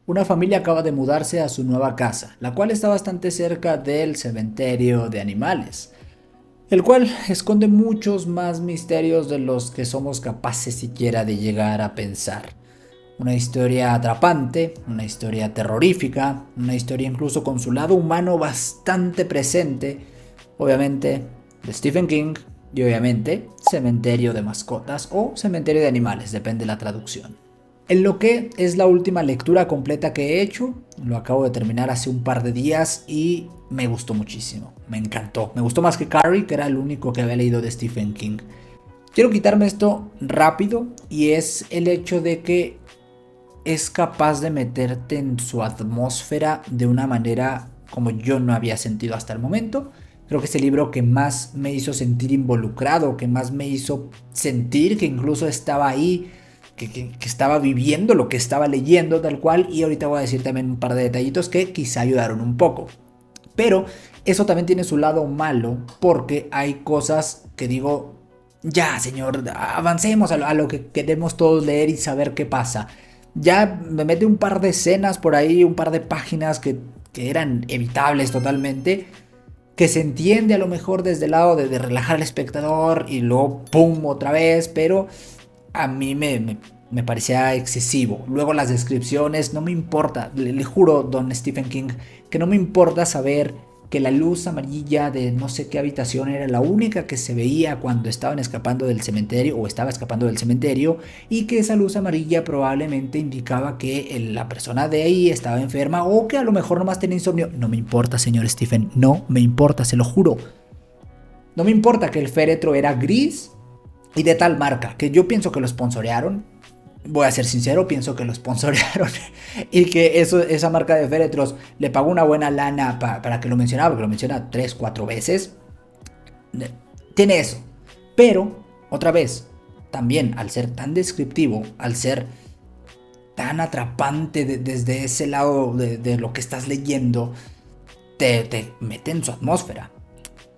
Una familia acaba de mudarse a su nueva casa, la cual está bastante cerca del cementerio de animales, el cual esconde muchos más misterios de los que somos capaces siquiera de llegar a pensar. Una historia atrapante, una historia terrorífica, una historia incluso con su lado humano bastante presente, obviamente de Stephen King y obviamente Cementerio de Mascotas o Cementerio de Animales, depende de la traducción. En lo que es la última lectura completa que he hecho, lo acabo de terminar hace un par de días y me gustó muchísimo, me encantó, me gustó más que Carrie, que era el único que había leído de Stephen King. Quiero quitarme esto rápido y es el hecho de que es capaz de meterte en su atmósfera de una manera como yo no había sentido hasta el momento. Creo que es el libro que más me hizo sentir involucrado, que más me hizo sentir que incluso estaba ahí, que estaba viviendo lo que estaba leyendo tal cual. Y ahorita voy a decir también un par de detallitos que quizá ayudaron un poco. Pero eso también tiene su lado malo porque hay cosas que digo, ya señor, avancemos a lo que queremos todos leer y saber qué pasa. Ya me mete un par de escenas por ahí, un par de páginas que eran evitables totalmente, que se entiende a lo mejor desde el lado de relajar al espectador y luego pum otra vez, pero a mí me parecía excesivo. Luego las descripciones, no me importa, le juro, don Stephen King, que no me importa saber que la luz amarilla de no sé qué habitación era la única que se veía cuando estaban escapando del cementerio o estaba escapando del cementerio, y que esa luz amarilla probablemente indicaba que la persona de ahí estaba enferma o que a lo mejor nomás tenía insomnio. No me importa, señor Stephen, no me importa, se lo juro. No me importa que el féretro era gris y de tal marca, que yo pienso que lo sponsorearon. Voy a ser sincero, pienso que lo sponsorearon y que esa marca de féretros le pagó una buena lana para que lo mencionara, porque lo menciona 3, 4 veces. Tiene eso. Pero, otra vez, también al ser tan descriptivo, al ser tan atrapante desde ese lado de lo que estás leyendo, te mete en su atmósfera.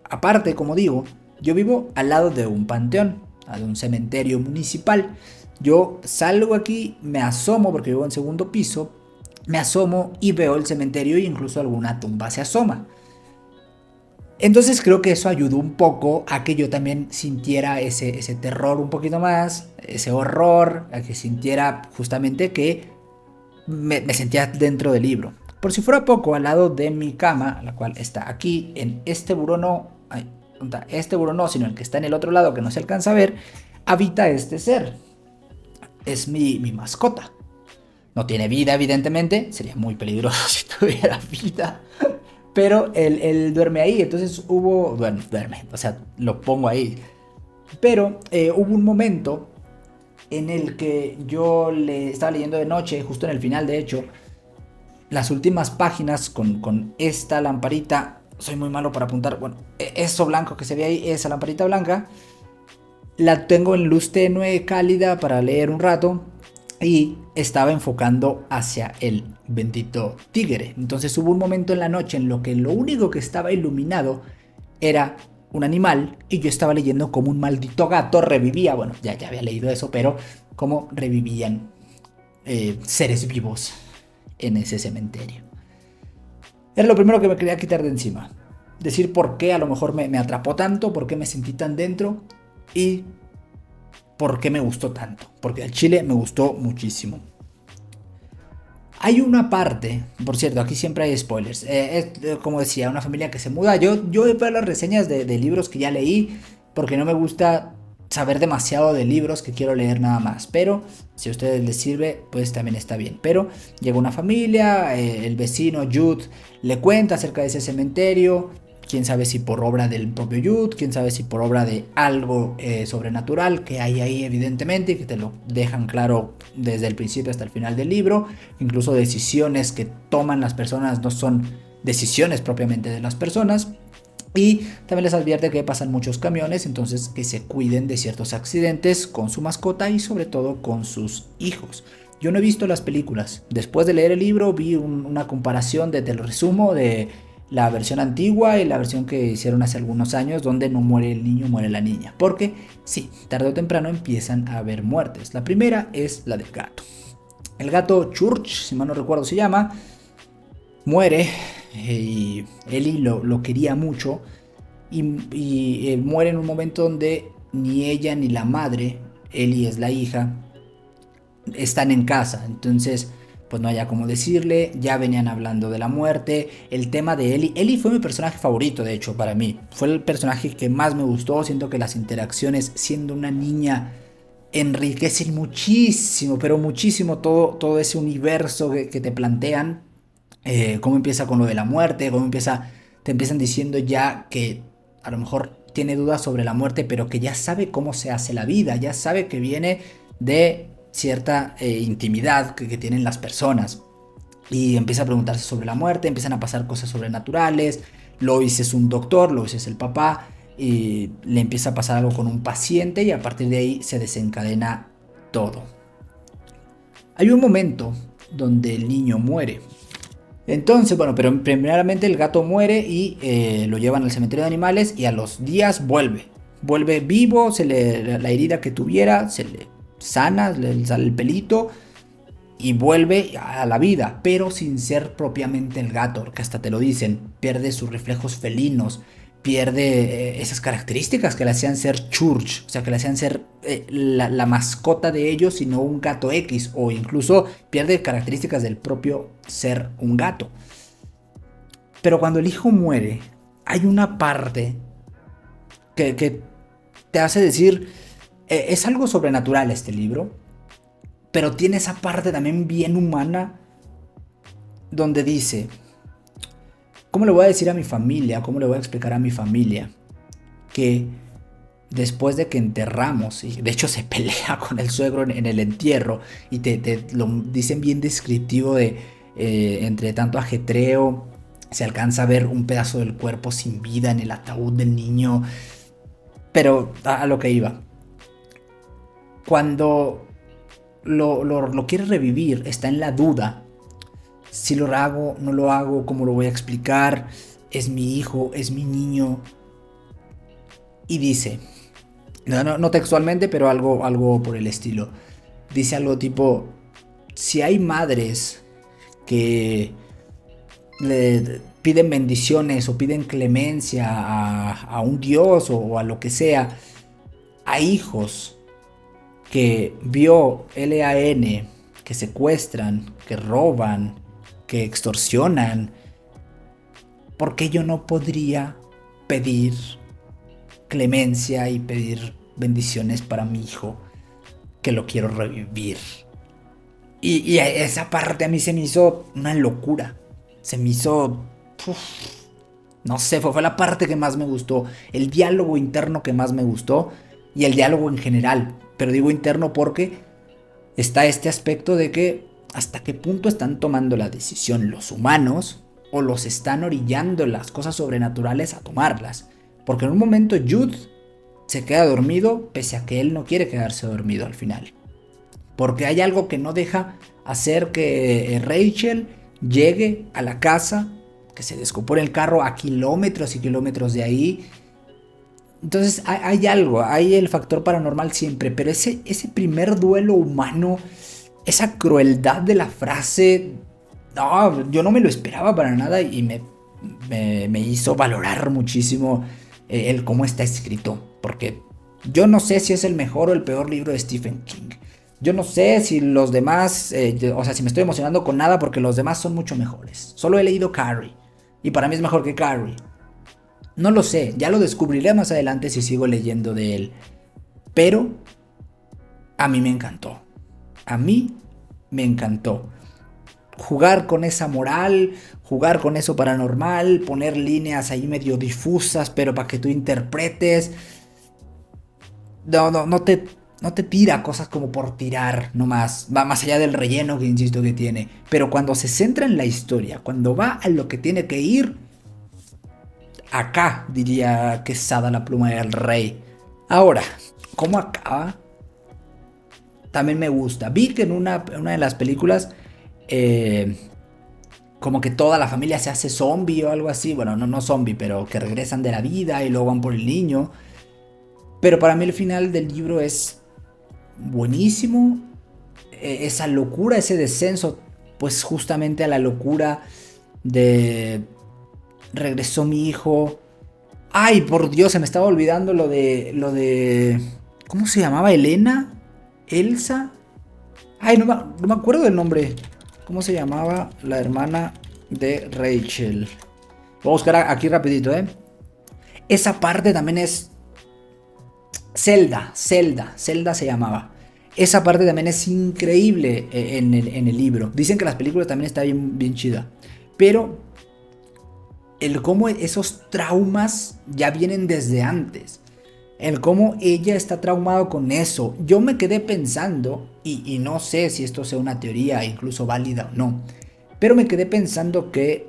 Aparte, como digo, yo vivo al lado de un panteón, de un cementerio municipal. Yo salgo aquí, me asomo porque vivo en segundo piso, me asomo y veo el cementerio e incluso alguna tumba se asoma. Entonces creo que eso ayudó un poco a que yo también sintiera ese terror un poquito más, ese horror, a que sintiera justamente que me sentía dentro del libro. Por si fuera poco, al lado de mi cama, la cual está aquí, en este buró no, ay, este buró no, sino el que está en el otro lado que no se alcanza a ver, habita este ser. Es mi mascota. No tiene vida, evidentemente, sería muy peligroso si tuviera vida. Pero él duerme ahí, entonces bueno, duerme, o sea, lo pongo ahí. Pero hubo un momento en el que yo le estaba leyendo de noche, justo en el final de hecho, las últimas páginas con esta lamparita. Soy muy malo para apuntar. Bueno, eso blanco que se ve ahí, esa lamparita blanca, la tengo en luz tenue, cálida para leer un rato. Y estaba enfocando hacia el bendito tigre. Entonces hubo un momento en la noche en lo que lo único que estaba iluminado era un animal y yo estaba leyendo como un maldito gato revivía. Bueno, ya había leído eso, pero cómo revivían seres vivos en ese cementerio. Era lo primero que me quería quitar de encima. Decir por qué a lo mejor me atrapó tanto, por qué me sentí tan dentro y por qué me gustó tanto. Porque al chile me gustó muchísimo. Hay una parte, por cierto, aquí siempre hay spoilers. Como decía, una familia que se muda. Yo veo las reseñas de libros que ya leí porque no me gusta saber demasiado de libros que quiero leer nada más. Pero si a ustedes les sirve, pues también está bien. Pero llega una familia, el vecino Jude le cuenta acerca de ese cementerio. Quién sabe si por obra del propio Jude, quién sabe si por obra de algo sobrenatural que hay ahí evidentemente, que te lo dejan claro desde el principio hasta el final del libro. Incluso decisiones que toman las personas no son decisiones propiamente de las personas. Y también les advierte que pasan muchos camiones, entonces que se cuiden de ciertos accidentes con su mascota y sobre todo con sus hijos. Yo no he visto las películas. Después de leer el libro vi una comparación del resumo de la versión antigua y la versión que hicieron hace algunos años, donde no muere el niño, muere la niña. Porque sí, tarde o temprano empiezan a haber muertes. La primera es la del gato. El gato Church, si mal no recuerdo se llama, muere y Ellie lo quería mucho y muere en un momento donde ni ella ni la madre, Ellie es la hija, están en casa. Entonces, pues no haya cómo decirle, ya venían hablando de la muerte, el tema de Ellie. Ellie fue mi personaje favorito, de hecho, para mí. Fue el personaje que más me gustó, siento que las interacciones siendo una niña enriquecen muchísimo, pero muchísimo todo ese universo que te plantean. Cómo empieza con lo de la muerte, cómo empieza, te empiezan diciendo ya que a lo mejor tiene dudas sobre la muerte, pero que ya sabe cómo se hace la vida, ya sabe que viene de cierta intimidad que tienen las personas. Y empieza a preguntarse sobre la muerte, empiezan a pasar cosas sobrenaturales. Lois es un doctor, Lois es el papá, y le empieza a pasar algo con un paciente y a partir de ahí se desencadena todo. Hay un momento donde el niño muere. Entonces, bueno, pero primeramente el gato muere y lo llevan al cementerio de animales y a los días vuelve. Vuelve vivo, la herida que tuviera se le sana, le sale el pelito y vuelve a la vida, pero sin ser propiamente el gato, porque hasta te lo dicen, pierde sus reflejos felinos, pierde esas características que le hacían ser Church, o sea, que le hacían ser la mascota de ellos, sino un gato X, o incluso pierde características del propio ser un gato. Pero cuando el hijo muere, hay una parte que te hace decir, es algo sobrenatural este libro, pero tiene esa parte también bien humana, donde dice, ¿cómo le voy a decir a mi familia? ¿Cómo le voy a explicar a mi familia que después de que enterramos, y de hecho se pelea con el suegro en el entierro, y te lo dicen bien descriptivo de entre tanto ajetreo, se alcanza a ver un pedazo del cuerpo sin vida en el ataúd del niño? Pero a lo que iba, cuando lo quiere revivir, está en la duda. Si lo hago, no lo hago, ¿cómo lo voy a explicar? Es mi hijo, es mi niño. Y dice, no textualmente, pero algo por el estilo. Dice algo tipo, si hay madres que le piden bendiciones o piden clemencia a un dios o a lo que sea, a hijos que vio LAN, que secuestran, que roban, que extorsionan, ¿por qué yo no podría pedir clemencia y pedir bendiciones para mi hijo que lo quiero revivir? Y esa parte a mí se me hizo una locura. Se me hizo... no sé, fue la parte que más me gustó. El diálogo interno que más me gustó. Y el diálogo en general. Pero digo interno porque está este aspecto de que hasta qué punto están tomando la decisión los humanos o los están orillando las cosas sobrenaturales a tomarlas. Porque en un momento Jude se queda dormido pese a que él no quiere quedarse dormido al final. Porque hay algo que no deja hacer que Rachel llegue a la casa, que se descompone el carro a kilómetros y kilómetros de ahí. Entonces hay algo, hay el factor paranormal siempre, pero ese primer duelo humano, esa crueldad de la frase, no, yo no me lo esperaba para nada y me hizo valorar muchísimo el cómo está escrito, porque yo no sé si es el mejor o el peor libro de Stephen King. Yo no sé si los demás, o sea, si me estoy emocionando con nada porque los demás son mucho mejores. Solo he leído Carrie y para mí es mejor que Carrie. No lo sé, ya lo descubriré más adelante si sigo leyendo de él. Pero a mí me encantó. A mí me encantó. Jugar con esa moral, jugar con eso paranormal, poner líneas ahí medio difusas, pero para que tú interpretes. No te tira cosas como por tirar nomás. Va más allá del relleno que insisto que tiene. Pero cuando se centra en la historia, cuando va a lo que tiene que ir, acá diría Quesada la pluma del rey. Ahora, ¿cómo acaba? También me gusta. Vi que en una de las películas como que toda la familia se hace zombie o algo así. Bueno, no zombie, pero que regresan de la vida y luego van por el niño. Pero para mí el final del libro es buenísimo. esa locura, ese descenso, pues justamente a la locura de regresó mi hijo. Ay, por Dios, se me estaba olvidando lo de ¿cómo se llamaba? ¿Elena? ¿Elsa? Ay, no me acuerdo del nombre. ¿Cómo se llamaba la hermana de Rachel? Voy a buscar aquí rapidito, ¿eh? Esa parte también es Zelda se llamaba. Esa parte también es increíble en el libro. Dicen que las películas también está bien chida. Pero el cómo esos traumas ya vienen desde antes. El cómo ella está traumado con eso. Yo me quedé pensando, y no sé si esto sea una teoría incluso válida o no, pero me quedé pensando que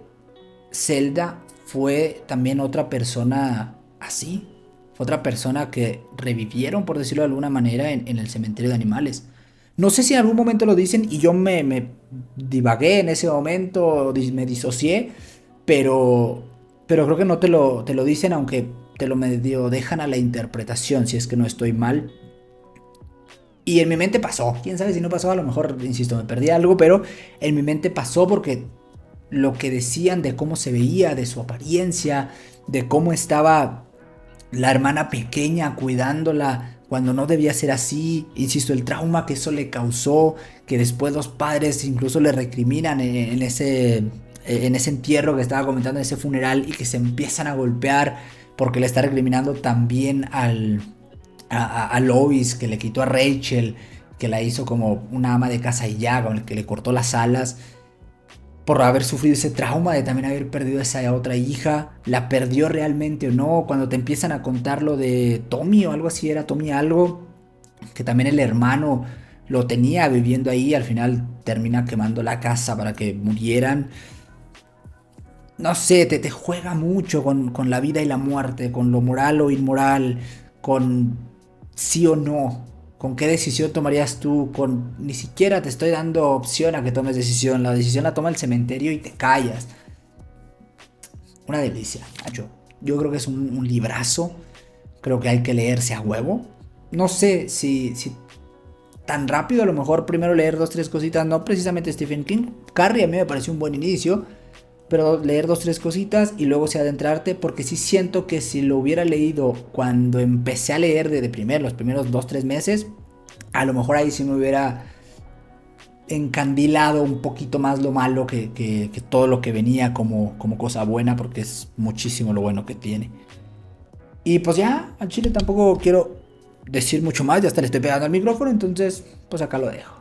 Zelda fue también otra persona así. Fue otra persona que revivieron, por decirlo de alguna manera, en el cementerio de animales. No sé si en algún momento lo dicen y yo me divagué en ese momento, me disocié, pero, pero creo que no te lo dicen, aunque te lo medio dejan a la interpretación, si es que no estoy mal. Y en mi mente pasó, quién sabe si no pasó, a lo mejor, insisto, me perdí algo, pero en mi mente pasó porque lo que decían de cómo se veía, de su apariencia, de cómo estaba la hermana pequeña cuidándola cuando no debía ser así, insisto, el trauma que eso le causó, que después los padres incluso le recriminan en ese entierro que estaba comentando, en ese funeral, y que se empiezan a golpear porque le está recriminando también a Lois, que le quitó a Rachel, que la hizo como una ama de casa y ya, con el que le cortó las alas por haber sufrido ese trauma de también haber perdido a esa otra hija. ¿La perdió realmente o no? Cuando te empiezan a contar lo de Tommy o algo así, era Tommy algo, que también el hermano lo tenía viviendo ahí, al final termina quemando la casa para que murieran. No sé, te juega mucho con la vida y la muerte, con lo moral o inmoral, con sí o no, con qué decisión tomarías tú, con ni siquiera te estoy dando opción a que tomes decisión, la decisión la toma el cementerio y te callas. Una delicia, Nacho. Yo creo que es un librazo, creo que hay que leerse a huevo. No sé si tan rápido, a lo mejor primero leer dos, tres cositas, no precisamente Stephen King. Carrie a mí me pareció un buen inicio, pero leer dos, tres cositas y luego sí adentrarte, porque sí siento que si lo hubiera leído cuando empecé a leer de primero, los primeros dos, tres meses, a lo mejor ahí sí me hubiera encandilado un poquito más lo malo que todo lo que venía como cosa buena, porque es muchísimo lo bueno que tiene. Y pues ya, al chile tampoco quiero decir mucho más, ya hasta le estoy pegando al micrófono, entonces pues acá lo dejo.